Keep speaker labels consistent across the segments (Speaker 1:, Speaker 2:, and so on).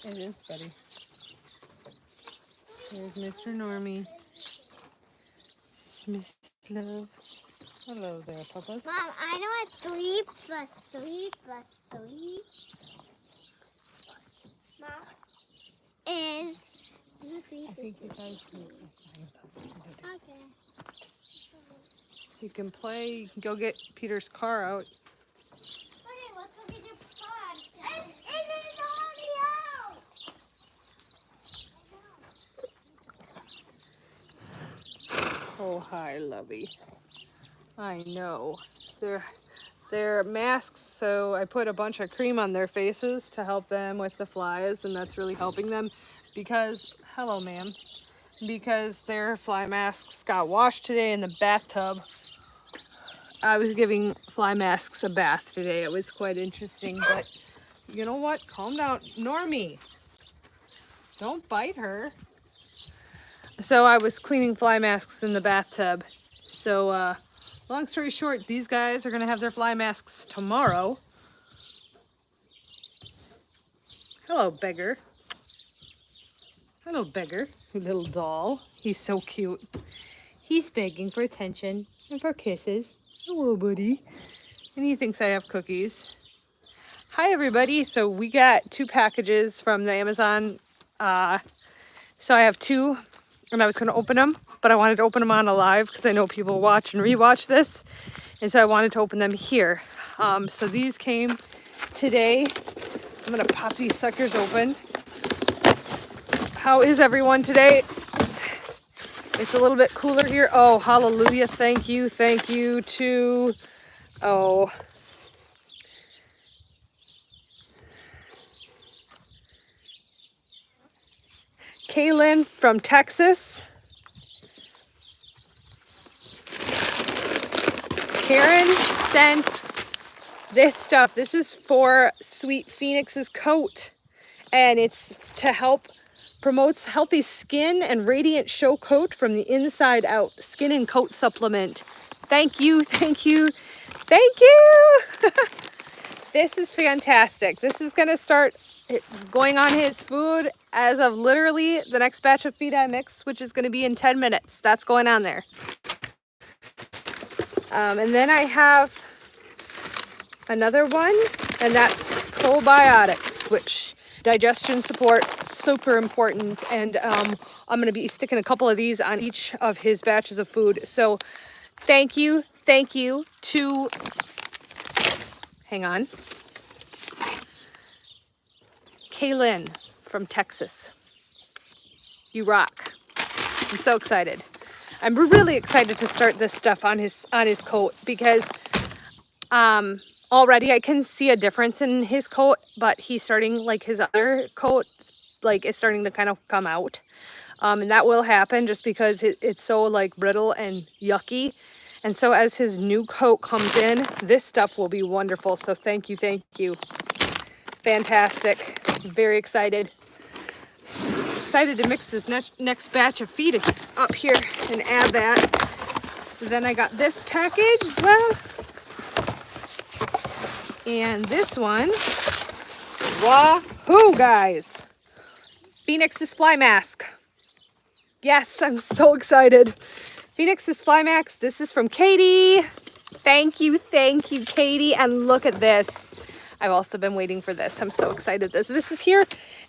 Speaker 1: It is, buddy. There's Mr. Normie. Miss Love. Hello there, Papas.
Speaker 2: Mom, I know what 3 plus 3 plus 3, Mom, is.
Speaker 1: I think you guys do.
Speaker 2: Okay.
Speaker 1: You can play. You can go get Peter's car out.
Speaker 2: Honey, let's go get your pod. It's already out.
Speaker 1: Oh, hi, Lovey. I know. They're masks, so I put a bunch of cream on their faces to help them with the flies, and that's really helping them because, hello, ma'am, because their fly masks got washed today in the bathtub. I was giving fly masks a bath today. It was quite interesting, but you know what? Calm down. Normie, don't bite her. So I was cleaning fly masks in the bathtub. So, long story short, these guys are going to have their fly masks tomorrow. Hello, beggar. Hello, beggar, you little doll. He's so cute. He's begging for attention and for kisses. Hello, buddy. And he thinks I have cookies. Hi, everybody. So we got 2 packages from the Amazon. So I have 2, and I was going to open them, but I wanted to open them on a live because I know people watch and rewatch this. And so I wanted to open them here. So these came today. I'm going to pop these suckers open. How is everyone today? It's a little bit cooler here. Oh, hallelujah. Thank you to, oh, Kaylin from Texas. Karen sent this stuff. This is for Sweet Phoenix's coat, and it's to help promotes healthy skin and radiant show coat from the inside out. Skin and coat supplement. Thank you. This is fantastic. This is gonna start going on his food as of literally the next batch of feed I mix, which is gonna be in 10 minutes. That's going on there. And then I have another one, and that's probiotics, which digestion support, super important. And I'm going to be sticking a couple of these on each of his batches of food. So thank you to, hang on, Kaylin from Texas. You rock. I'm so excited. I'm really excited to start this stuff on his coat because already I can see a difference in his coat, but he's starting, like his other coat, like it's starting to kind of come out. And that will happen just because it's so like brittle and yucky. And so as his new coat comes in, this stuff will be wonderful. So thank you. Fantastic. Very excited. Excited to mix this next batch of feed up here and add that. So then I got this package as well. And this one, wahoo, guys. Phoenix's fly mask. Yes, I'm so excited. Phoenix's fly mask. This is from Katie. Thank you, Katie. And look at this. I've also been waiting for this. I'm so excited. This is here,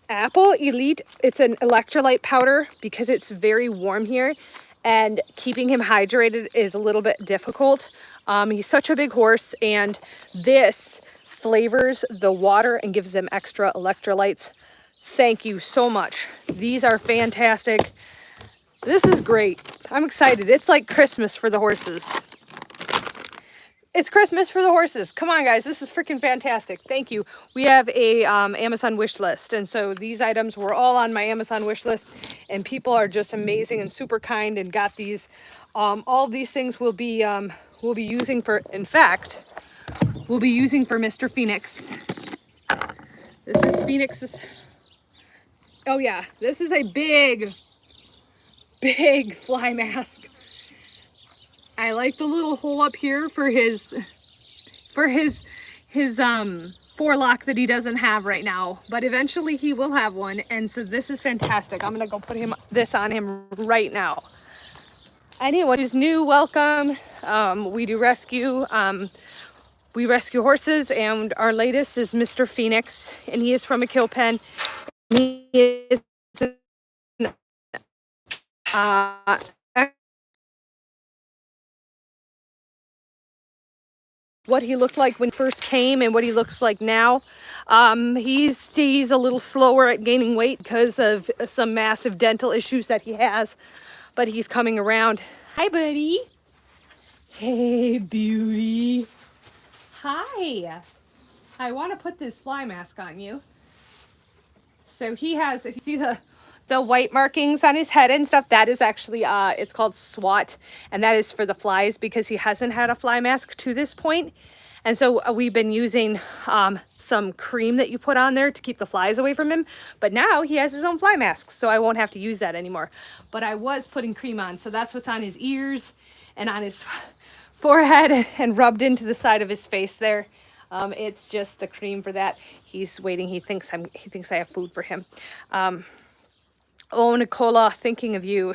Speaker 1: Apple Elite. It's an electrolyte powder because it's very warm here and keeping him hydrated is a little bit difficult. He's such a big horse, and this flavors the water and gives them extra electrolytes. Thank you so much. These are fantastic. This is great. I'm excited. It's like Christmas for the horses. It's Christmas for the horses. Come on, guys. This is freaking fantastic. Thank you. We have a Amazon wish list. And so these items were all on my Amazon wish list. And people are just amazing and super kind and got these. All these things we'll be using for, in fact, we'll be using for Mr. Phoenix. This is Phoenix's. Oh, yeah. This is a big fly mask. I like the little hole up here for his forelock that he doesn't have right now, but eventually he will have one. And so this is fantastic. I'm gonna go put this on him right now. Anyone who's new, welcome. We do rescue. We rescue horses, and our latest is Mr. Phoenix, and he is from a kill pen. He is what he looked like when he first came and what he looks like now. He's a little slower at gaining weight because of some massive dental issues that he has, but he's coming around. Hi, buddy. Hey, beauty. Hi. I want to put this fly mask on you. So he has, if you see the white markings on his head and stuff, that is actually, it's called SWAT, and that is for the flies because he hasn't had a fly mask to this point. And so we've been using some cream that you put on there to keep the flies away from him. But now he has his own fly mask, so I won't have to use that anymore. But I was putting cream on, so that's what's on his ears and on his forehead and rubbed into the side of his face there. It's just the cream for that. He's waiting. He thinks I have food for him. Oh, Nicola, thinking of you.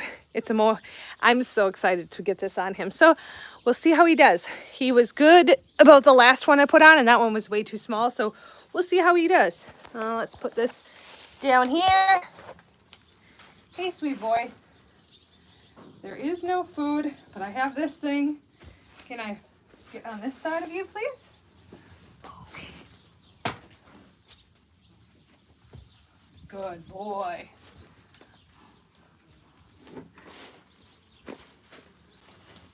Speaker 1: I'm so excited to get this on him. So we'll see how he does. He was good about the last one I put on, and that one was way too small. So we'll see how he does. Let's put this down here. Hey, sweet boy. There is no food, but I have this thing. Can I get on this side of you, please? Okay. Good boy.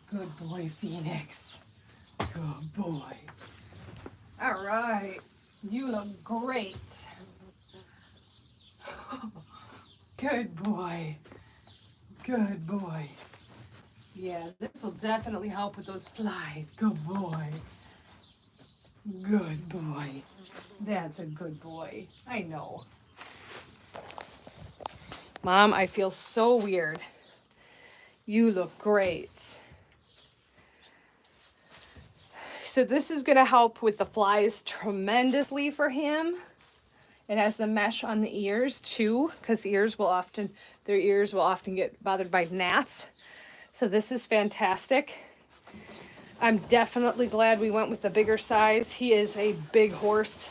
Speaker 1: Good boy, Phoenix. Good boy. All right. You look great. Good boy. Good boy. Yeah, this will definitely help with those flies. Good boy. Good boy. That's a good boy. I know. Mom, I feel so weird. You look great. So this is going to help with the flies tremendously for him. It has the mesh on the ears too, because their ears will often get bothered by gnats. So this is fantastic. I'm definitely glad we went with the bigger size. He is a big horse,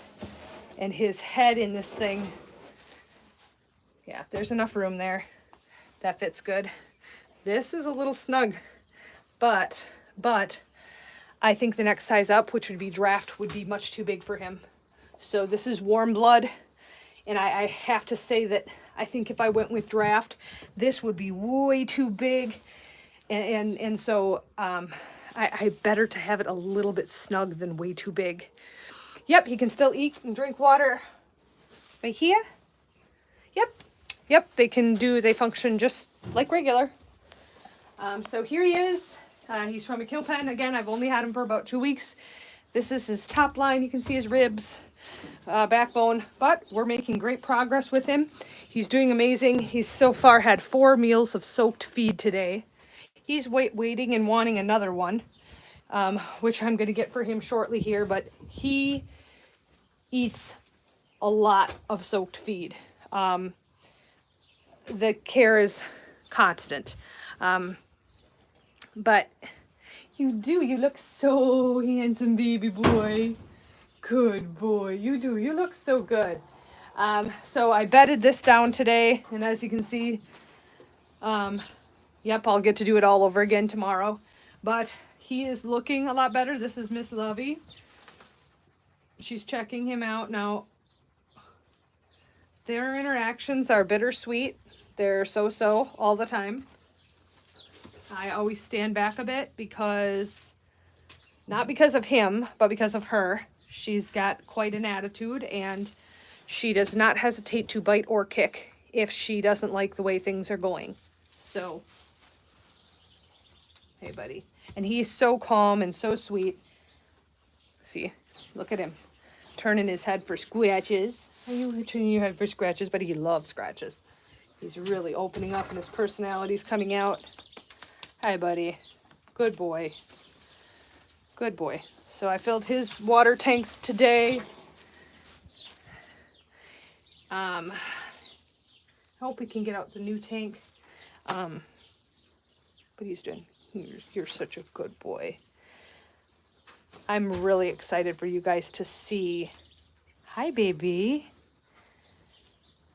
Speaker 1: and his head in this thing, yeah, there's enough room there. That fits good. This is a little snug, but I think the next size up, which would be draft, would be much too big for him. So this is warm blood, and I have to say that I think if I went with draft, this would be way too big, and so I better to have it a little bit snug than way too big. Yep, he can still eat and drink water. Right here? Yep, they function just like regular. So here he is. He's from a kill pen. Again, I've only had him for about 2 weeks. This is his top line. You can see his ribs, backbone, but we're making great progress with him. He's doing amazing. He's so far had 4 meals of soaked feed today. He's waiting and wanting another one, which I'm going to get for him shortly here, but he eats a lot of soaked feed. The care is constant. But you look so handsome, baby boy. Good boy, you look so good. So I bedded this down today, and as you can see, yep, I'll get to do it all over again tomorrow. But he is looking a lot better. This is Miss Lovey. She's checking him out now. Their interactions are bittersweet. They're so-so all the time. I always stand back a bit because, not because of him, but because of her. She's got quite an attitude, and she does not hesitate to bite or kick if she doesn't like the way things are going. So, hey, buddy. And he's so calm and so sweet. See, look at him. Turning his head for scratches. Are you turning your head for scratches? But he loves scratches. He's really opening up and his personality's coming out. Hi, buddy. Good boy. Good boy. So I filled his water tanks today. I hope we can get out the new tank. But he's doing, you're such a good boy. I'm really excited for you guys to see. Hi, baby.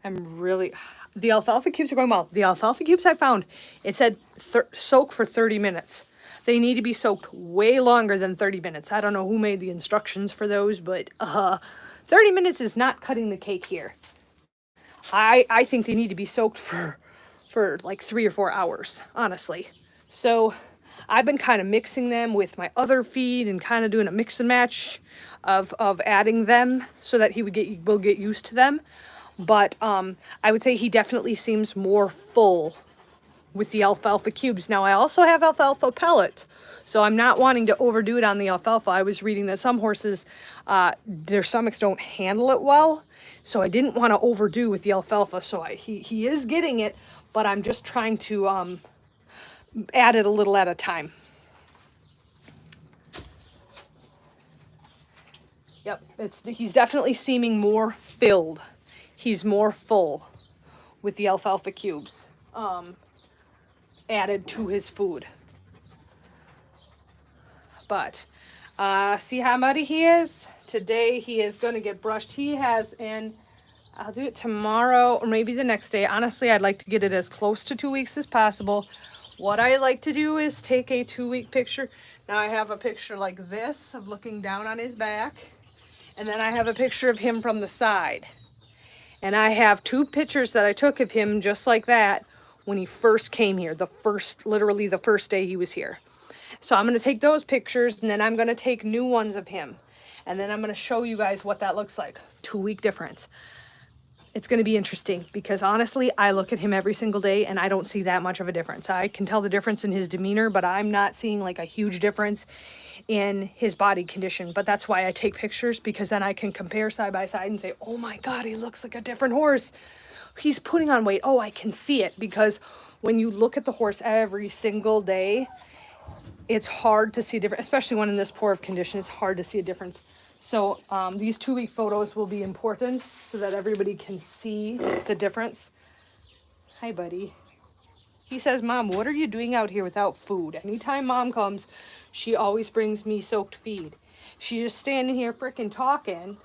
Speaker 1: The alfalfa cubes are going well. The alfalfa cubes I found, it said soak for 30 minutes. They need to be soaked way longer than 30 minutes. I don't know who made the instructions for those, but 30 minutes is not cutting the cake here. I think they need to be soaked for like 3 or 4 hours, honestly. So I've been kind of mixing them with my other feed and kind of doing a mix and match of adding them so that will get used to them. But I would say he definitely seems more full with the alfalfa cubes. Now I also have alfalfa pellet, so I'm not wanting to overdo it on the alfalfa. I was reading that some horses, their stomachs don't handle it well, so I didn't want to overdo with the alfalfa. So he is getting it, but I'm just trying to add it a little at a time. Yep, he's definitely seeming more filled. He's more full with the alfalfa cubes added to his food. But see how muddy he is? Today he is going to get brushed. He has I'll do it tomorrow or maybe the next day. Honestly, I'd like to get it as close to 2 weeks as possible. What I like to do is take a 2-week picture. Now I have a picture like this of looking down on his back. And then I have a picture of him from the side. And I have 2 pictures that I took of him just like that when he first came here, literally the first day he was here. So I'm going to take those pictures and then I'm going to take new ones of him. And then I'm going to show you guys what that looks like. 2-week difference. It's going to be interesting because honestly, I look at him every single day and I don't see that much of a difference. I can tell the difference in his demeanor, but I'm not seeing like a huge difference in his body condition. But that's why I take pictures, because then I can compare side by side and say, oh my God, he looks like a different horse. He's putting on weight. Oh, I can see it, because when you look at the horse every single day, it's hard to see a difference, especially when in this poor of condition, it's hard to see a difference. So these 2-week photos will be important so that everybody can see the difference. Hi, buddy. He says, Mom, what are you doing out here without food? Anytime Mom comes, she always brings me soaked feed. She's just standing here frickin' talking.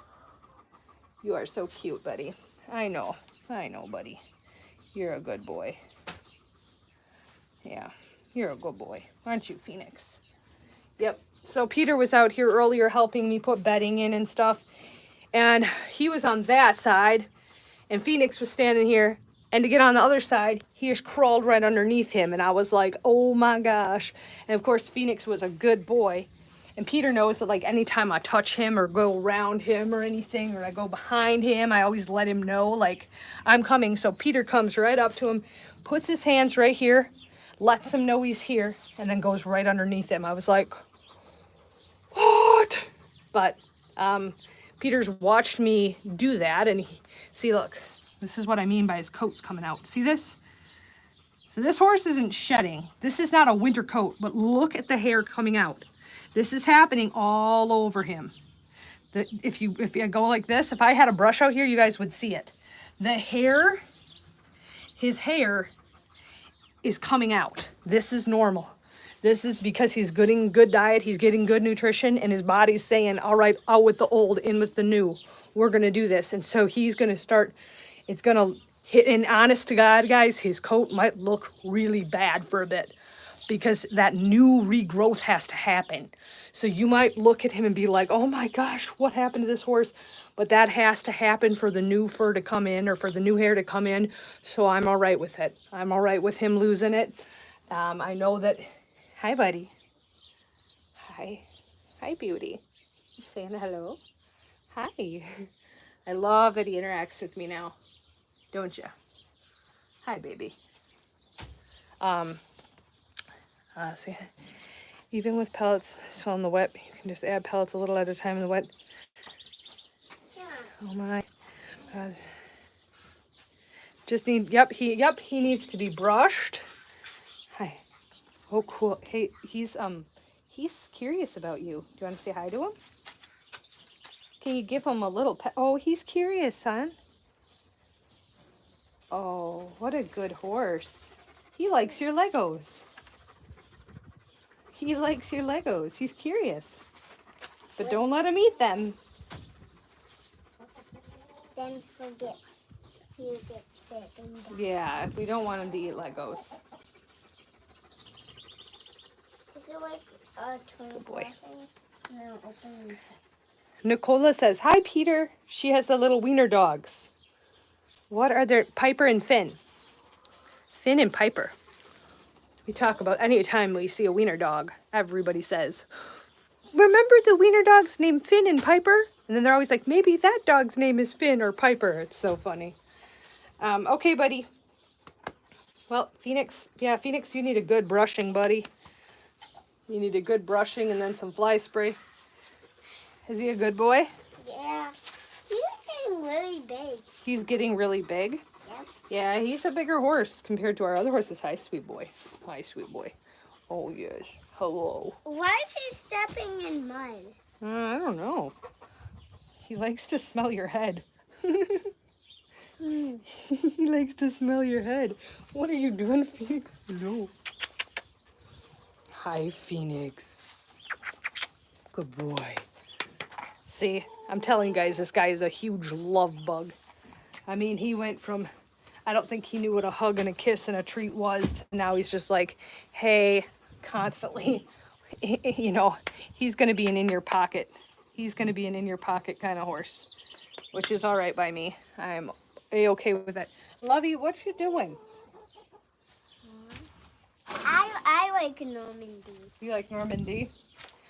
Speaker 1: You are so cute, buddy. I know, buddy. You're a good boy. Yeah, you're a good boy. Aren't you, Phoenix? Yep. So Peter was out here earlier helping me put bedding in and stuff. And he was on that side. And Phoenix was standing here. And to get on the other side, he just crawled right underneath him. And I was like, oh my gosh. And of course, Phoenix was a good boy. And Peter knows that like anytime I touch him or go around him or anything, or I go behind him, I always let him know like I'm coming. So Peter comes right up to him, puts his hands right here, lets him know he's here, and then goes right underneath him. I was like, what? But Peter's watched me do that, and see, look, this is what I mean by his coat's coming out. See this? So this horse isn't shedding. This is not a winter coat, but look at the hair coming out. This is happening all over him. If you go like this, if I had a brush out here, you guys would see it. The hair, his hair is coming out. This is normal. This is because he's getting good diet, he's getting good nutrition, and his body's saying, all right, out with the old, in with the new. We're going to do this. And so he's going to start, it's going to hit, and honest to God, guys, his coat might look really bad for a bit because that new regrowth has to happen. So you might look at him and be like, oh my gosh, what happened to this horse? But that has to happen for the new fur to come in or for the new hair to come in. So I'm all right with it. I'm all right with him losing it. I know that. Hi, buddy. Hi. Hi, beauty. You saying hello? Hi. I love that he interacts with me now. Don't you? Hi, baby. See, even with pellets still in the wet, you can just add pellets a little at a time in the wet.
Speaker 2: Yeah.
Speaker 1: Oh my. Just need, he needs to be brushed. Hi. Oh, cool. Hey, he's curious about you. Do you want to say hi to him? Can you give him a little pet? Oh, he's curious, son. Oh, what a good horse. He likes your Legos. He likes your Legos. He's curious. But don't let him eat them.
Speaker 2: Then forget you get sick and die.
Speaker 1: Yeah, we don't want him to eat Legos.
Speaker 2: Is it like a
Speaker 1: Good boy.
Speaker 2: thing? No, open.
Speaker 1: Nicola says, hi, Peter. She has the little wiener dogs. What are their... Piper and Finn. Finn and Piper. We talk about any time we see a wiener dog, everybody says, remember the wiener dogs named Finn and Piper? And then they're always like, maybe that dog's name is Finn or Piper. It's so funny. Okay, buddy. Well, Phoenix, Phoenix, you need a good brushing, buddy. You need a good brushing and then some fly spray. Is he a good boy?
Speaker 2: Yeah. He's getting really big.
Speaker 1: He's getting really big?
Speaker 2: Yep.
Speaker 1: Yeah, he's a bigger horse compared to our other horses. Hi, sweet boy. Hi, sweet boy. Oh, yes. Hello.
Speaker 2: Why is he stepping in mud?
Speaker 1: I don't know. He likes to smell your head. He likes to smell your head. What are you doing, Phoenix? Hello. Hi, Phoenix. Good boy. See, I'm telling you guys, this guy is a huge love bug. I mean, he went from, I don't think he knew what a hug and a kiss and a treat was, to now he's just like, hey, constantly. You know, he's going to be an in your pocket. He's going to be an in your pocket kind of horse, which is all right by me. I'm a-okay with it. Lovey, what you doing?
Speaker 2: I like Normandy.
Speaker 1: You like Normandy?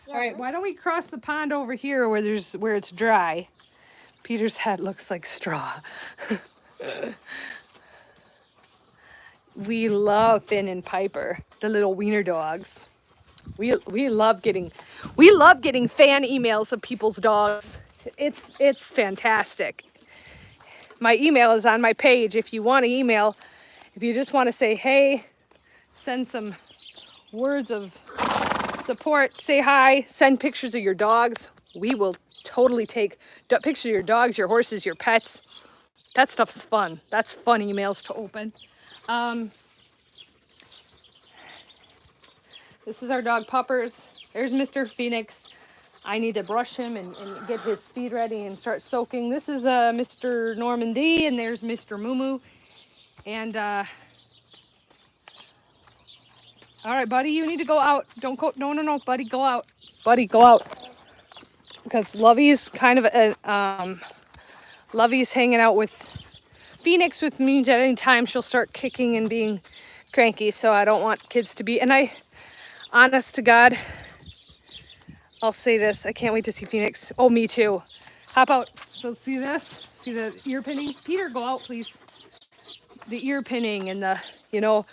Speaker 2: Yeah.
Speaker 1: All right, why don't we cross the pond over here where it's dry? Peter's head looks like straw. We love Finn and Piper, the little wiener dogs. We love getting fan emails of people's dogs. It's fantastic. My email is on my page. If you want to email, if you just want to say hey, send some words of support, say hi, send pictures of your dogs. We will totally take pictures of your dogs, your horses, your pets. That stuff's fun. That's fun emails to open. This is our dog Puppers. There's Mr. Phoenix. I need to brush him and get his feed ready and start soaking. This is Mr. Normandy, and there's Mr. Moo. And all right, buddy, you need to go out. Don't go. No, buddy, go out. Buddy, go out. Because Lovey's kind of Lovey's hanging out with Phoenix with me. At any time, she'll start kicking and being cranky. So I don't want kids to be. And honest to God, I'll say this. I can't wait to see Phoenix. Oh, me too. Hop out. So see this? See the ear pinning? Peter, go out, please. The ear pinning and the, you know,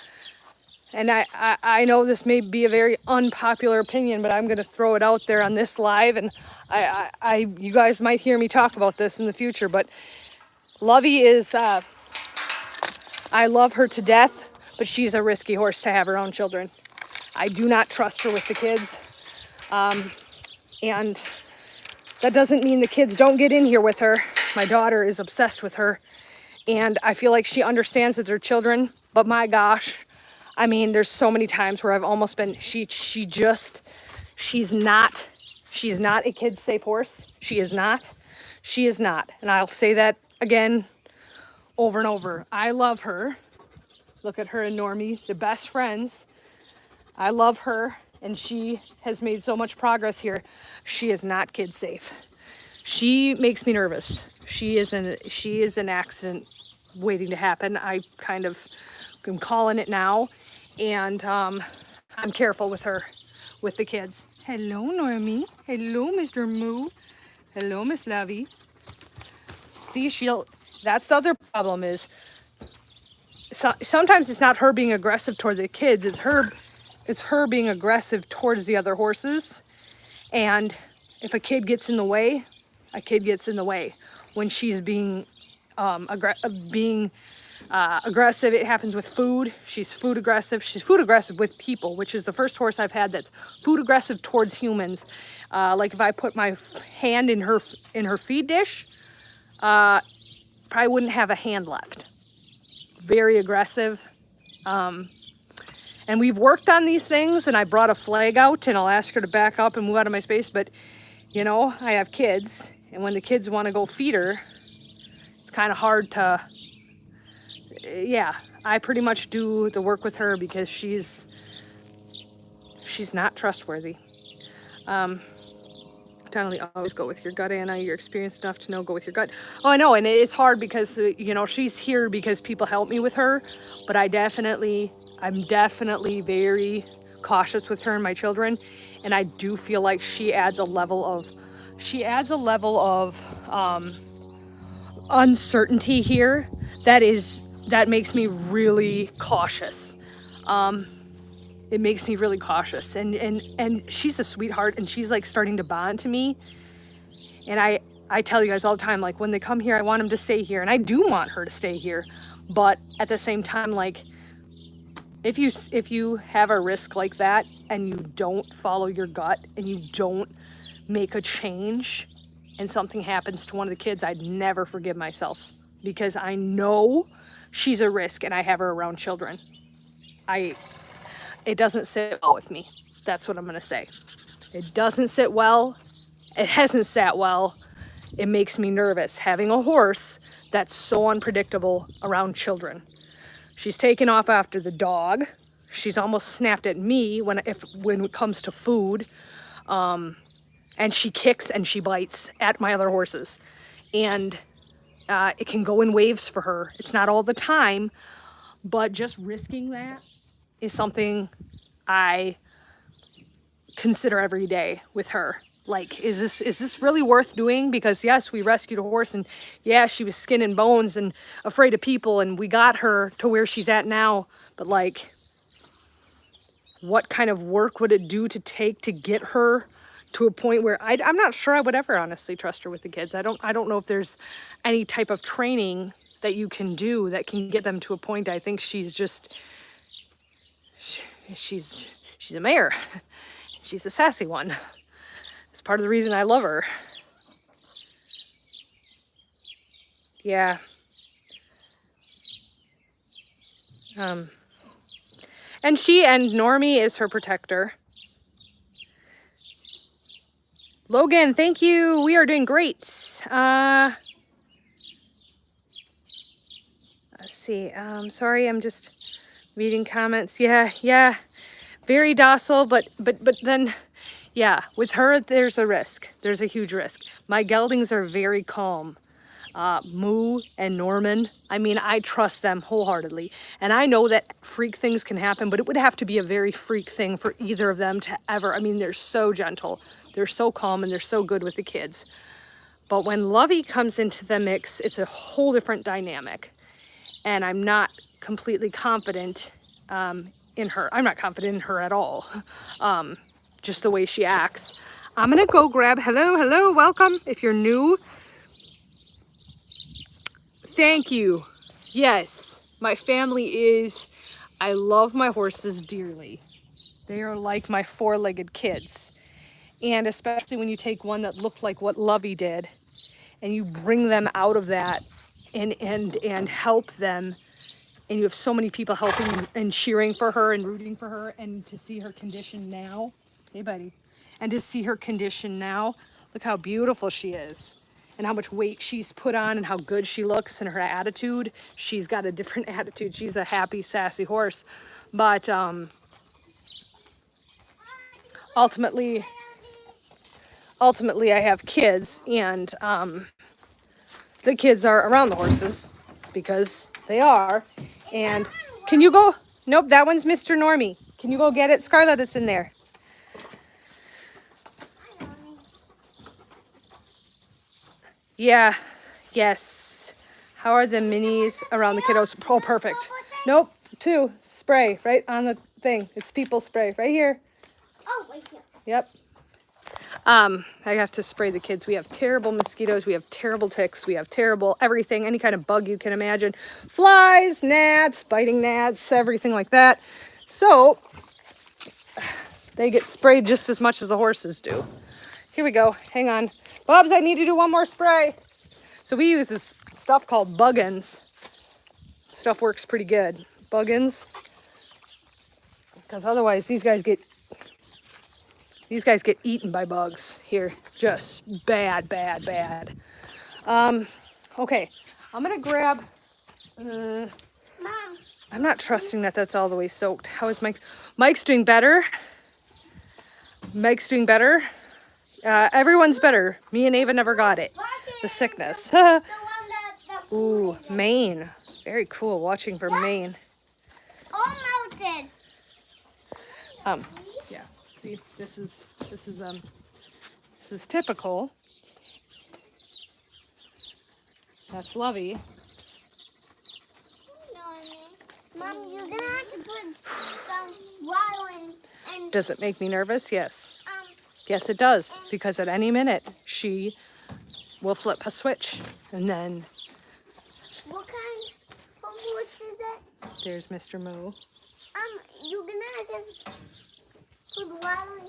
Speaker 1: and I know this may be a very unpopular opinion, but I'm going to throw it out there on this live. And you guys might hear me talk about this in the future, but Lovey is, I love her to death, but she's a risky horse to have her own children. I do not trust her with the kids. And that doesn't mean the kids don't get in here with her. My daughter is obsessed with her. And I feel like she understands that they're children. But my gosh, I mean, there's so many times where I've almost been, she's not a kid safe horse. She is not. She is not. And I'll say that again over and over. I love her. Look at her and Normie, the best friends. I love her. And she has made so much progress here. She is not kid safe. She makes me nervous. She is an accident waiting to happen. I kind of am calling it now. And I'm careful with her, with the kids. Hello, Normie. Hello, Mr. Moo. Hello, Miss Lovey. See, that's the other problem is, sometimes it's not her being aggressive toward the kids. It's her being aggressive towards the other horses. And if a kid gets in the way, a kid gets in the way. When she's being aggressive, it happens with food. She's food aggressive. She's food aggressive with people, which is the first horse I've had that's food aggressive towards humans. Like if I put my hand in her feed dish, probably wouldn't have a hand left. very aggressive. And we've worked on these things, and I brought a flag out, and I'll ask her to back up and move out of my space. But, you know, I have kids, and when the kids want to go feed her, it's kind of hard to, yeah, I pretty much do the work with her because she's not trustworthy. Donnelly, always go with your gut, Anna. You're experienced enough to know, go with your gut. Oh, I know, and it's hard because, you know, she's here because people help me with her, but I'm definitely very cautious with her and my children, and I do feel like she adds a level of uncertainty here that makes me really cautious. It makes me really cautious, and she's a sweetheart, and she's like starting to bond to me. And I tell you guys all the time, like when they come here, I want them to stay here, and I do want her to stay here. But at the same time, like if you have a risk like that and you don't follow your gut and you don't make a change, and something happens to one of the kids, I'd never forgive myself because I know she's a risk, and I have her around children. It doesn't sit well with me. That's what I'm going to say. It doesn't sit well. It hasn't sat well. It makes me nervous having a horse that's so unpredictable around children. She's taken off after the dog. She's almost snapped at me when it comes to food. And she kicks and she bites at my other horses. And it can go in waves for her. It's not all the time, but just risking that is something I consider every day with her. Like, is this really worth doing? Because yes, we rescued a horse, and yeah, she was skin and bones and afraid of people, and we got her to where she's at now. But like, what kind of work would it do to take to get her to a point where I'm not sure I would ever honestly trust her with the kids. I don't know if there's any type of training that you can do that can get them to a point. I think she's just she's a mare. She's a sassy one. It's part of the reason I love her. Yeah. And Normie is her protector. Logan, thank you. We are doing great. Let's see. Sorry, I'm just reading comments. Yeah. Very docile, but then, yeah, with her, there's a risk. There's a huge risk. My geldings are very calm. Moo and Norman, I mean, I trust them wholeheartedly. And I know that freak things can happen, but it would have to be a very freak thing for either of them to ever, I mean, they're so gentle, they're so calm, and they're so good with the kids. But when Lovey comes into the mix, it's a whole different dynamic. And I'm not completely confident in her. I'm not confident in her at all. Just the way she acts. I'm gonna go grab, hello, welcome. If you're new, thank you. Yes, my family is, I love my horses dearly. They are like my four-legged kids. And especially when you take one that looked like what Lovey did and you bring them out of that and help them, and you have so many people helping and cheering for her and rooting for her, and to see her condition now, hey buddy, and to see her condition now, look how beautiful she is and how much weight she's put on and how good she looks and her attitude. She's got a different attitude. She's a happy, sassy horse. But ultimately I have kids, and the kids are around the horses because they are. And can you go? Nope, that one's Mr. Normie. Can you go get it? Scarlett, it's in there. Yeah, yes. How are the minis around the kiddos? Oh, perfect. Nope, 2. Spray right on the thing. It's people spray right here.
Speaker 2: Oh, wait here.
Speaker 1: Yep. I have to spray the kids. We have terrible mosquitoes. We have terrible ticks. We have terrible everything, any kind of bug you can imagine. Flies, gnats, biting gnats, everything like that. So they get sprayed just as much as the horses do. Here we go. Hang on. Bubs, I need to do one more spray. So we use this stuff called Buggins. stuff works pretty good. Buggins, because otherwise these guys get eaten by bugs here. Just bad, bad, bad. Okay, I'm gonna grab.
Speaker 2: Mom.
Speaker 1: I'm not trusting that that's all the way soaked. How is Mike? Mike's doing better. Mike's doing better. Everyone's better. Me and Ava never got it. The sickness.
Speaker 2: The one that
Speaker 1: Ooh, Maine. Very cool. Watching for Maine.
Speaker 2: all melted.
Speaker 1: Yeah. See, this is typical. That's Lovey.
Speaker 2: Mom, you're gonna have to put some water in and
Speaker 1: Does it make me nervous? Yes. Yes, it does. Because at any minute she will flip a switch, and then
Speaker 2: what kind of horse is that?
Speaker 1: there's Mr. Moo.
Speaker 2: You're gonna have to put water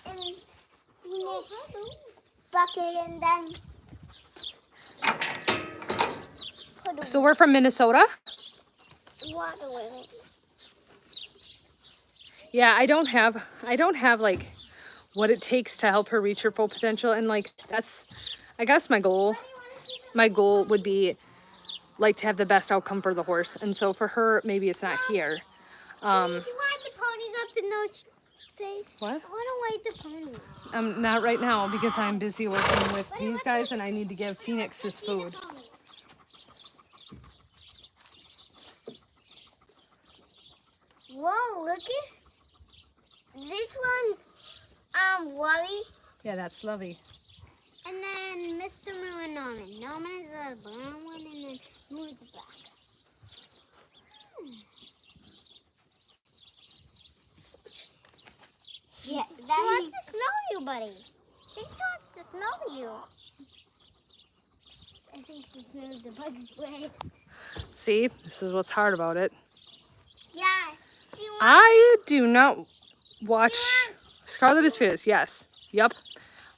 Speaker 2: in Phoenix bucket and then put
Speaker 1: So we're from Minnesota.
Speaker 2: water in it.
Speaker 1: Yeah, I don't have like what it takes to help her reach her full potential, and like that's, I guess my goal would be like to have the best outcome for the horse, and so for her maybe it's not here.
Speaker 2: Did you want the ponies up in those days?
Speaker 1: What?
Speaker 2: I want to wait the ponies.
Speaker 1: Not right now because I'm busy working with these guys and I need to give Phoenix his food.
Speaker 2: Whoa, look at this one's Lovey,
Speaker 1: Yeah, that's Lovey.
Speaker 2: and then Mr. Moo and Norman. Norman is the brown one, and then Moo's the black. Yeah, he wants to smell you, buddy. He wants to smell you. I think he smells the bug spray.
Speaker 1: See, this is what's hard about it.
Speaker 2: Yeah. She wants
Speaker 1: I do not watch Scarlet is Fierce. Yes. Yep.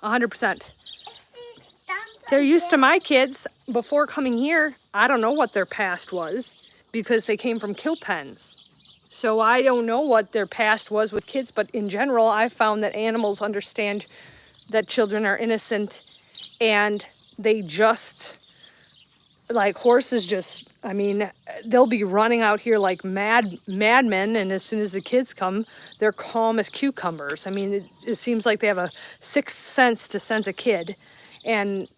Speaker 1: 100%.
Speaker 2: if she stamps
Speaker 1: They're
Speaker 2: on
Speaker 1: used to
Speaker 2: this-
Speaker 1: my kids before coming here. I don't know what their past was because they came from kill pens. So I don't know what their past was with kids, but in general, I've found that animals understand that children are innocent and they just, like horses just, I mean, they'll be running out here like madmen, and as soon as the kids come, they're calm as cucumbers. I mean, it seems like they have a sixth sense to sense a kid, and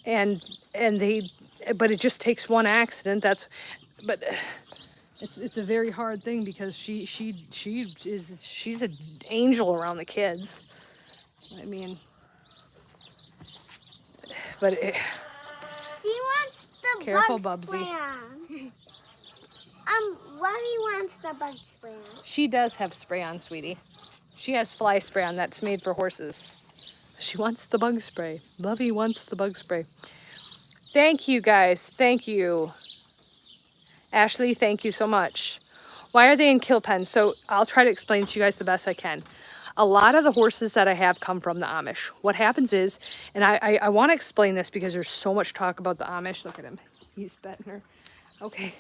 Speaker 1: they, but it just takes one accident. But it's a very hard thing because she's an angel around the kids. I mean, but
Speaker 2: She wants the
Speaker 1: Careful,
Speaker 2: bug
Speaker 1: Bubsy.
Speaker 2: spray on. Lovey wants the bug spray on.
Speaker 1: she does have spray on, sweetie. She has fly spray on that's made for horses. She wants the bug spray. Lovey wants the bug spray. Thank you, guys. Thank you. Ashley, thank you so much. Why are they in kill pens? So I'll try to explain to you guys the best I can. A lot of the horses that I have come from the Amish. What happens is, and I want to explain this because there's so much talk about the Amish. Look at him. He's betting her. Okay.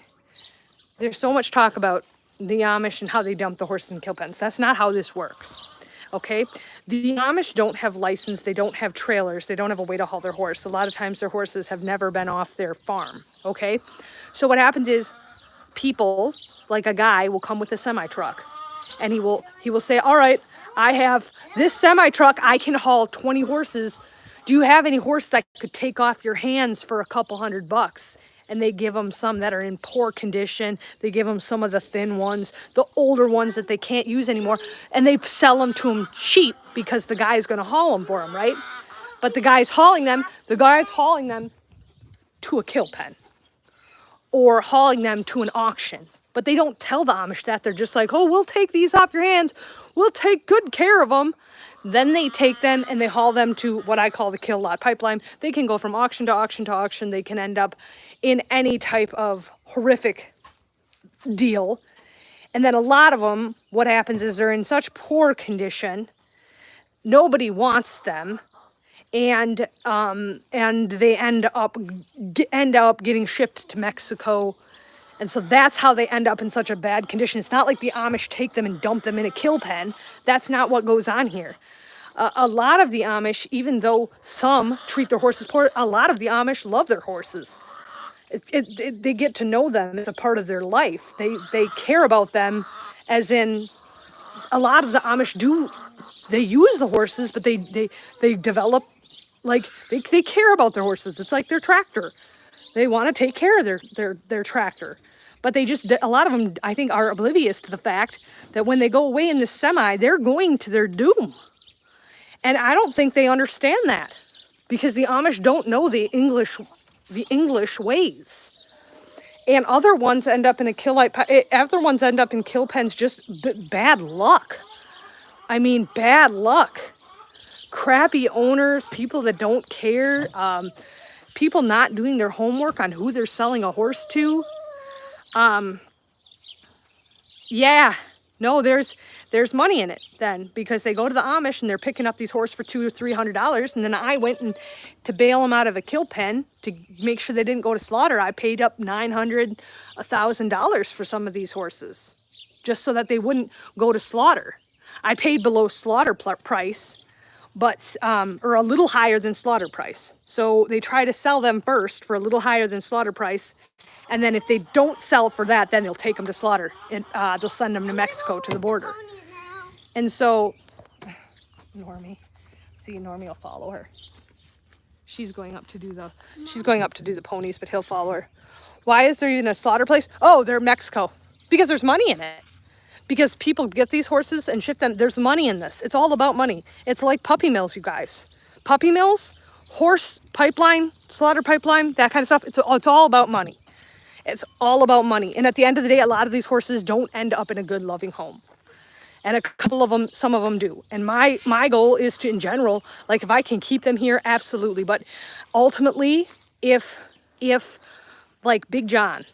Speaker 1: There's so much talk about the Amish and how they dump the horses in kill pens. That's not how this works. Okay? The Amish don't have license. They don't have trailers. They don't have a way to haul their horse. A lot of times their horses have never been off their farm. Okay? So what happens is people, like a guy, will come with a semi-truck. And he will say, all right, I have this semi-truck. I can haul 20 horses. Do you have any horses that could take off your hands for a couple $100? And they give them some that are in poor condition. They give them some of the thin ones, the older ones that they can't use anymore. And they sell them to them cheap because the guy's going to haul them for them, right? But the guy's hauling them to a kill pen or hauling them to an auction. But they don't tell the Amish that. They're just like, oh, we'll take these off your hands. We'll take good care of them. Then they take them and they haul them to what I call the kill lot pipeline. They can go from auction to auction to auction. They can end up in any type of horrific deal. And then a lot of them, what happens is they're in such poor condition, nobody wants them. And they end up getting shipped to Mexico And so that's how they end up in such a bad condition. It's not like the Amish take them and dump them in a kill pen. That's not what goes on here. A lot of the Amish, even though some treat their horses poor, a lot of the Amish love their horses. They get to know them. It's a part of their life. They care about them, as in a lot of the Amish do. They use the horses, but they develop, like, they care about their horses. It's like their tractor. They want to take care of their tractor. But they just, a lot of them, I think, are oblivious to the fact that when they go away in the semi, they're going to their doom. And I don't think they understand that, because the Amish don't know the English ways. And other ones end up in other ones end up in kill pens, just bad luck. I mean, bad luck. Crappy owners, people that don't care, people not doing their homework on who they're selling a horse to. Yeah, no, there's money in it then, because they go to the Amish and they're picking up these horses for $200 or $300, and then I went and to bail them out of a kill pen to make sure they didn't go to slaughter. I paid up $900, $1,000 for some of these horses, just so that they wouldn't go to slaughter. I paid below slaughter price, but or a little higher than slaughter price. So they try to sell them first for a little higher than slaughter price. And then if they don't sell for that, then they'll take them to slaughter. And they'll send them to Mexico to the border. And so, Normie, see, Normie will follow her. She's going up to do the ponies, but he'll follow her. Why is there even a slaughter place? Oh, they're Mexico, because there's money in it. Because people get these horses and ship them. There's money in this. It's all about money. It's like puppy mills, you guys. Puppy mills, horse pipeline, slaughter pipeline, that kind of stuff. It's all about money. It's all about money. And at the end of the day, a lot of these horses don't end up in a good, loving home. And a couple of them, some of them do. And my goal is to, in general, like, if I can keep them here, absolutely. But ultimately, if like Big John,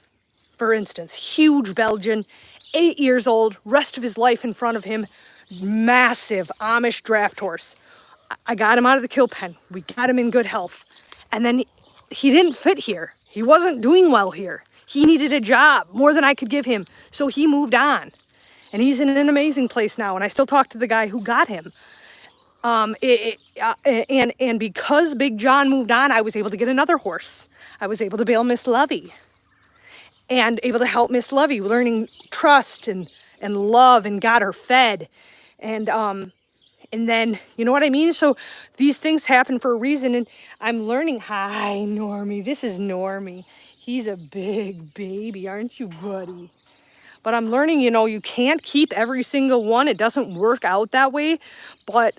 Speaker 1: for instance, huge Belgian, 8 years old, rest of his life in front of him, massive Amish draft horse. I got him out of the kill pen. We got him in good health. And then he didn't fit here. He wasn't doing well here. He needed a job, more than I could give him. So he moved on. And he's in an amazing place now. And I still talk to the guy who got him. And because Big John moved on, I was able to get another horse. I was able to bail Miss Lovey. And able to help Miss Lovey, learning trust and love, and got her fed. And then, you know what I mean? So these things happen for a reason. And I'm learning, hi, Normie. This is Normie. He's a big baby, aren't you, buddy? But I'm learning, you can't keep every single one. It doesn't work out that way. But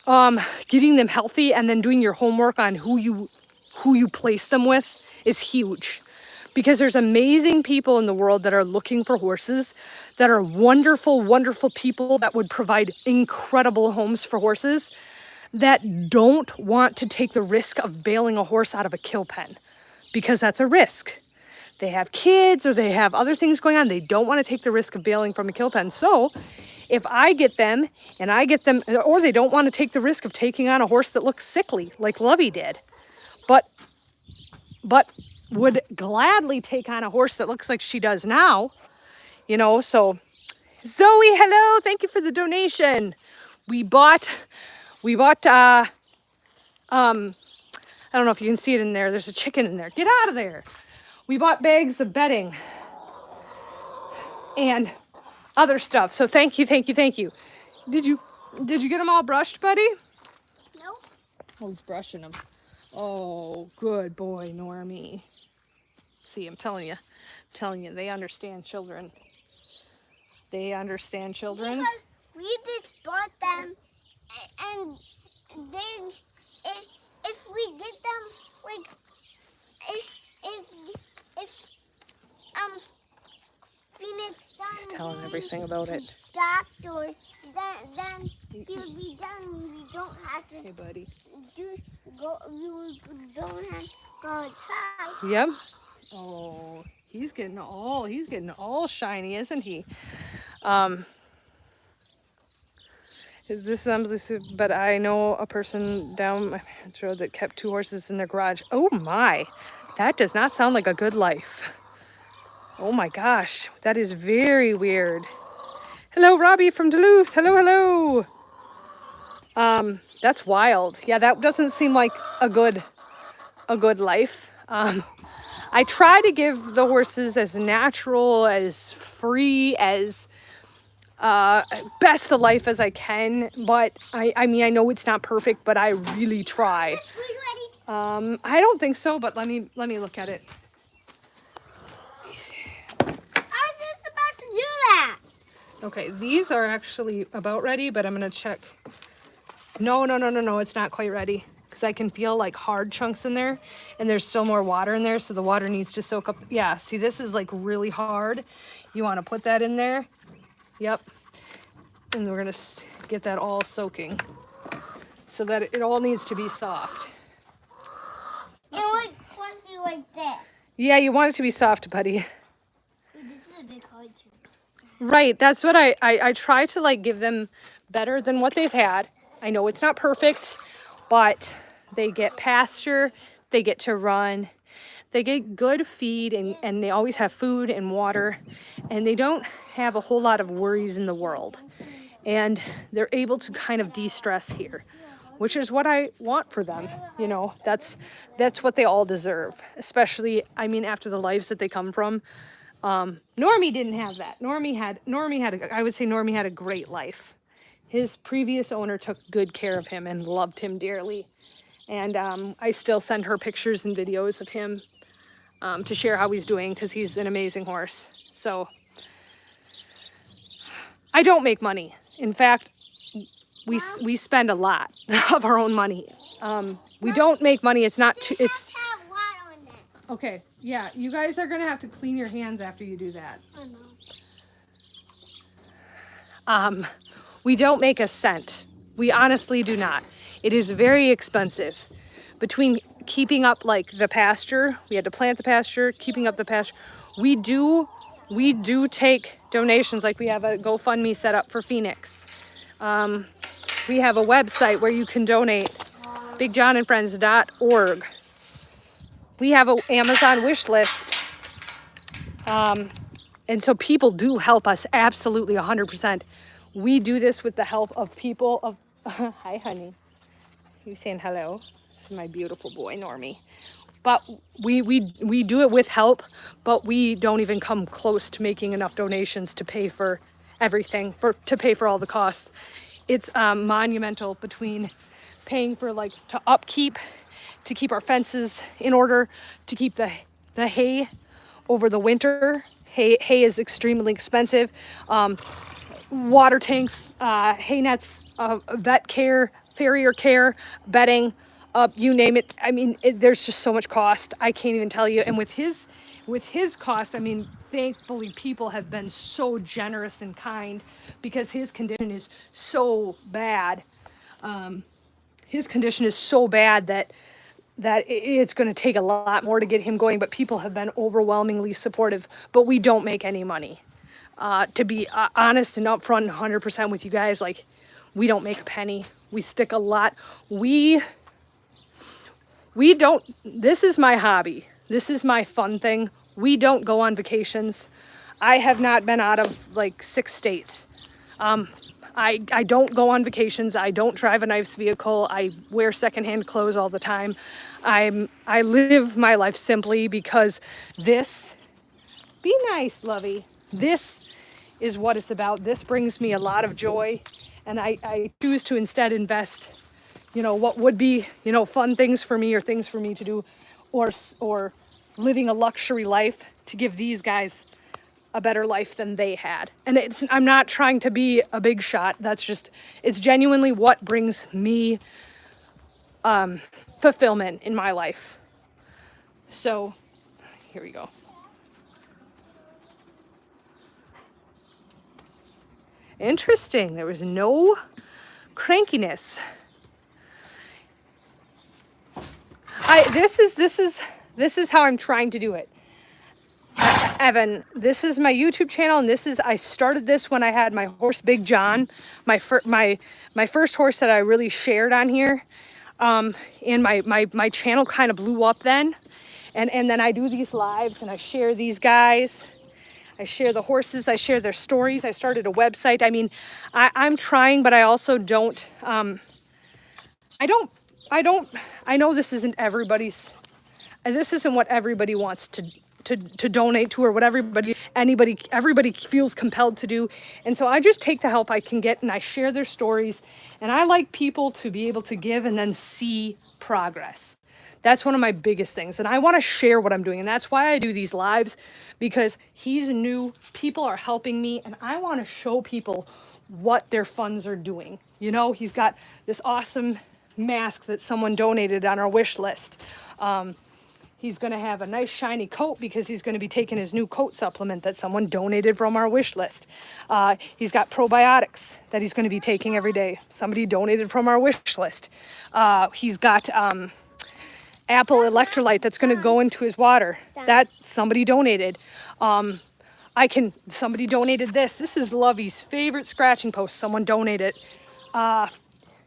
Speaker 1: getting them healthy and then doing your homework on who you place them with is huge. Because there's amazing people in the world that are looking for horses, that are wonderful, wonderful people that would provide incredible homes for horses, that don't want to take the risk of bailing a horse out of a kill pen, because that's a risk. They have kids or they have other things going on. They don't want to take the risk of bailing from a kill pen. So if I get them, or they don't want to take the risk of taking on a horse that looks sickly, like Lovey did, but would gladly take on a horse that looks like she does now, so Zoe, hello, thank you for the donation. We bought I don't know if you can see it in there. There's a chicken in there. Get out of there. We bought bags of bedding and other stuff. So thank you. Did you get them all brushed, buddy?
Speaker 2: Nope.
Speaker 1: Oh, he's brushing them. Oh, good boy, Normie. See, I'm telling you, they understand children.
Speaker 2: Because we just bought them, and then if we get them, like, if Phoenix done,
Speaker 1: He's telling everything about it.
Speaker 2: Doctor, then he'll be done. We don't have to.
Speaker 1: Hey, buddy.
Speaker 2: You don't have to go outside.
Speaker 1: Yep. Oh, he's getting all shiny, isn't he? Is this but I know a person down my parents' road that kept 2 horses in their garage. Oh my, that does not sound like a good life. Oh my gosh, that is very weird. Hello, Robbie from Duluth. Hello, hello. That's wild. Yeah, that doesn't seem like a good life. I try to give the horses as natural, as free, as best a life as I can. But I mean, I know it's not perfect, but I really try.
Speaker 2: Is food ready?
Speaker 1: I don't think so, but let me look at it.
Speaker 2: I was just about to do that.
Speaker 1: Okay, these are actually about ready, but I'm gonna check. No, it's not quite ready because I can feel like hard chunks in there and there's still more water in there. So the water needs to soak up. Yeah, see, this is like really hard. You wanna put that in there. Yep. And we're gonna get that all soaking so that it all needs to be soft.
Speaker 2: And like crunchy like this.
Speaker 1: Yeah, you want it to be soft, buddy.
Speaker 2: This is a big hard tree.
Speaker 1: Right, that's what I try to like give them better than what they've had. I know it's not perfect, but they get pasture, they get to run, they get good feed, and they always have food and water, and they don't have a whole lot of worries in the world. And they're able to kind of de-stress here, which is what I want for them. You know, that's what they all deserve, especially, I mean, after the lives that they come from. Normie didn't have that. Normie had I would say Normie had a great life. His previous owner took good care of him and loved him dearly. And I still send her pictures and videos of him to share how he's doing because he's an amazing horse. So I don't make money. In fact, we spend a lot of our own money. We don't make money. It's not too, it's
Speaker 2: Have water on it.
Speaker 1: okay. Yeah, you guys are gonna have to clean your hands after you do that.
Speaker 2: I know.
Speaker 1: We don't make a cent. We honestly do not. It is very expensive. Between keeping up like the pasture, we had to plant the pasture, keeping up the pasture. We do take donations, like we have a GoFundMe set up for Phoenix. We have a website where you can donate, bigjohnandfriends.org. We have an Amazon wish list. And so people do help us absolutely 100%. We do this with the help of people of, hi honey, you saying hello? This is my beautiful boy, Normie. But we do it with help, but we don't even come close to making enough donations to pay for everything, to pay for all the costs. It's monumental between paying for like to upkeep, to keep our fences in order, to keep the hay over the winter. Hay is extremely expensive. Water tanks, hay nets, vet care, farrier care, bedding, you name it. I mean, there's just so much cost. I can't even tell you. And with his cost, I mean, thankfully people have been so generous and kind because his condition is so bad. His condition is so bad that it's going to take a lot more to get him going, but people have been overwhelmingly supportive, but we don't make any money. To be honest and upfront and 100% with you guys, like, we don't make a penny. We stick a lot. We don't, this is my hobby. This is my fun thing. We don't go on vacations. I have not been out of like 6 states. I don't go on vacations. I don't drive a nice vehicle. I wear secondhand clothes all the time. I live my life simply because this, be nice, Lovey. This is what it's about. This brings me a lot of joy, and I choose to instead invest, you know, what would be, you know, fun things for me or things for me to do, or living a luxury life to give these guys a better life than they had. And I'm not trying to be a big shot. That's just, it's genuinely what brings me fulfillment in my life. So here we go. Interesting. There was no crankiness. This is how I'm trying to do it. Evan, this is my YouTube channel, and I started this when I had my horse Big John, my first horse that I really shared on here, and my channel kind of blew up then, and then I do these lives and I share these guys, I share the horses. I share their stories. I started a website. I mean, I'm trying, but I also don't, I know this isn't everybody's, and this isn't what everybody wants to donate to, or what everybody feels compelled to do. And so I just take the help I can get, and I share their stories. And I like people to be able to give and then see progress. That's one of my biggest things. And I want to share what I'm doing. And that's why I do these lives, because he's new, people are helping me, and I want to show people what their funds are doing. You know, he's got this awesome mask that someone donated on our wish list. He's going to have a nice shiny coat because he's going to be taking his new coat supplement that someone donated from our wish list. He's got probiotics that he's going to be taking every day. Somebody donated from our wish list. He's got apple electrolyte that's going to go into his water. That somebody donated. Somebody donated this. This is Lovey's favorite scratching post. Someone donated.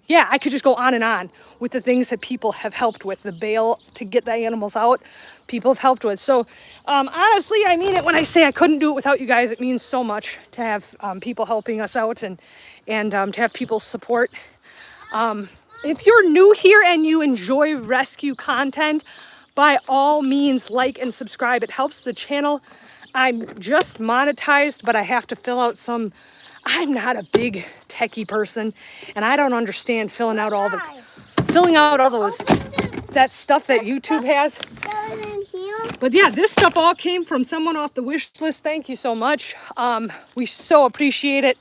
Speaker 1: Yeah, I could just go on and on with the things that people have helped with. The bail to get the animals out, people have helped with. So honestly, I mean it when I say I couldn't do it without you guys. It means so much to have people helping us out, and to have people's support. If you're new here and you enjoy rescue content, by all means, like and subscribe. It helps the channel. I'm just monetized, but I have to fill out some. I'm not a big techie person, and I don't understand filling out all those that stuff that YouTube has. But yeah, this stuff all came from someone off the wish list. Thank you so much. We so appreciate it.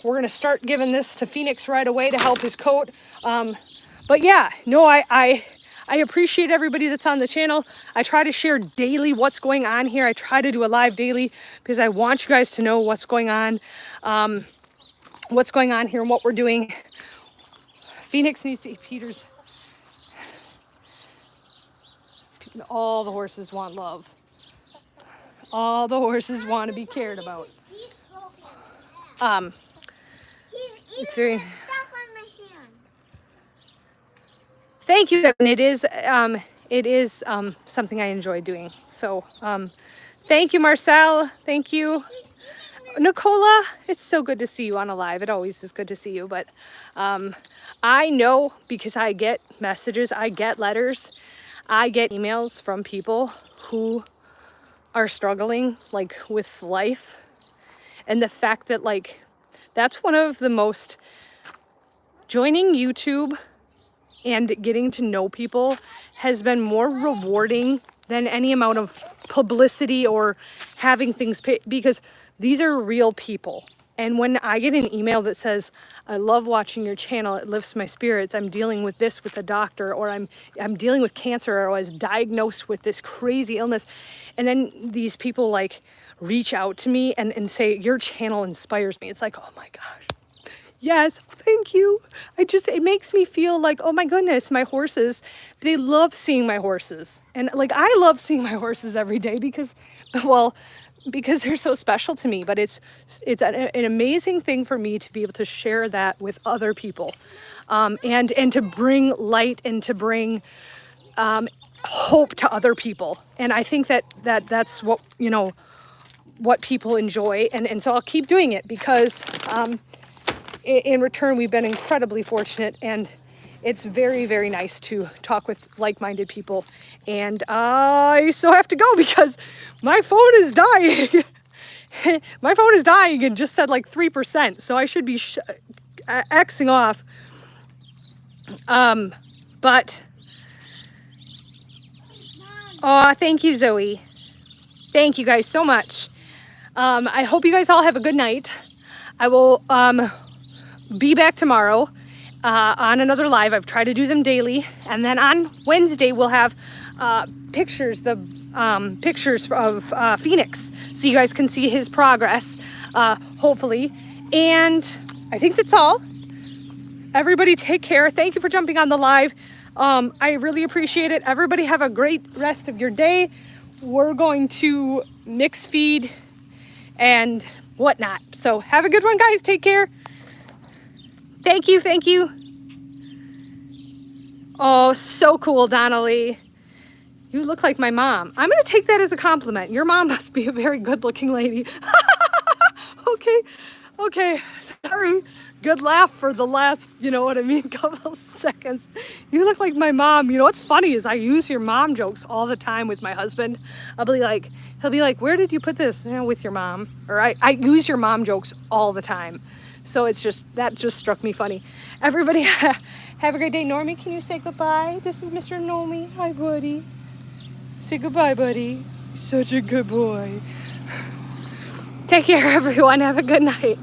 Speaker 1: We're gonna start giving this to Phoenix right away to help his coat. But yeah, no, I appreciate everybody that's on the channel. I try to share daily what's going on here. I try to do a live daily because I want you guys to know what's going on here and what we're doing. Phoenix needs to eat Peter's. All the horses want love. All the horses want to be cared about. It's very.
Speaker 2: Stuff on my hand.
Speaker 1: Thank you. And it is something I enjoy doing. So thank you, Marcel. Thank you, Nicola. It's so good to see you on a live. It always is good to see you. But I know, because I get messages, I get letters, I get emails from people who are struggling like with life, and the fact that like that's one of the most, joining YouTube and getting to know people has been more rewarding than any amount of publicity or having things pay, because these are real people. And when I get an email that says, I love watching your channel, it lifts my spirits, I'm dealing with this with a doctor, or I'm dealing with cancer, or I was diagnosed with this crazy illness, and then these people like reach out to me and say, your channel inspires me. It's like, oh my gosh. Yes, thank you. It makes me feel like, oh my goodness, my horses, they love seeing my horses. And like, I love seeing my horses every day because they're so special to me. But it's an amazing thing for me to be able to share that with other people, and to bring light and to bring hope to other people. And I think that's what, what people enjoy. And so I'll keep doing it because, in return, we've been incredibly fortunate, and it's very, very nice to talk with like-minded people. And I still have to go because my phone is dying. My phone is dying and just said like 3%, so I should be Xing off. But thank you, Zoe. Thank you guys so much. I hope you guys all have a good night. I will be back tomorrow on another live. I've tried to do them daily, and then on Wednesday we'll have pictures of Phoenix, so you guys can see his progress, hopefully. And I think that's all. Everybody take care. Thank you for jumping on the live. I really appreciate it. Everybody have a great rest of your day. We're going to mix feed and whatnot. So have a good one, guys. Take care. Thank you. Thank you. Oh, so cool, Donnelly. You look like my mom. I'm going to take that as a compliment. Your mom must be a very good-looking lady. Okay. Okay. Sorry. Good laugh for the last, you know what I mean, couple seconds. You look like my mom. You know what's funny is I use your mom jokes all the time with my husband. He'll be like, where did you put this? You know, with your mom. Or I use your mom jokes all the time. So that just struck me funny. Everybody have a great day. Normie, can you say goodbye? This is Mr. Normie. Hi, buddy. Say goodbye, buddy. Such a good boy. Take care, everyone. Have a good night.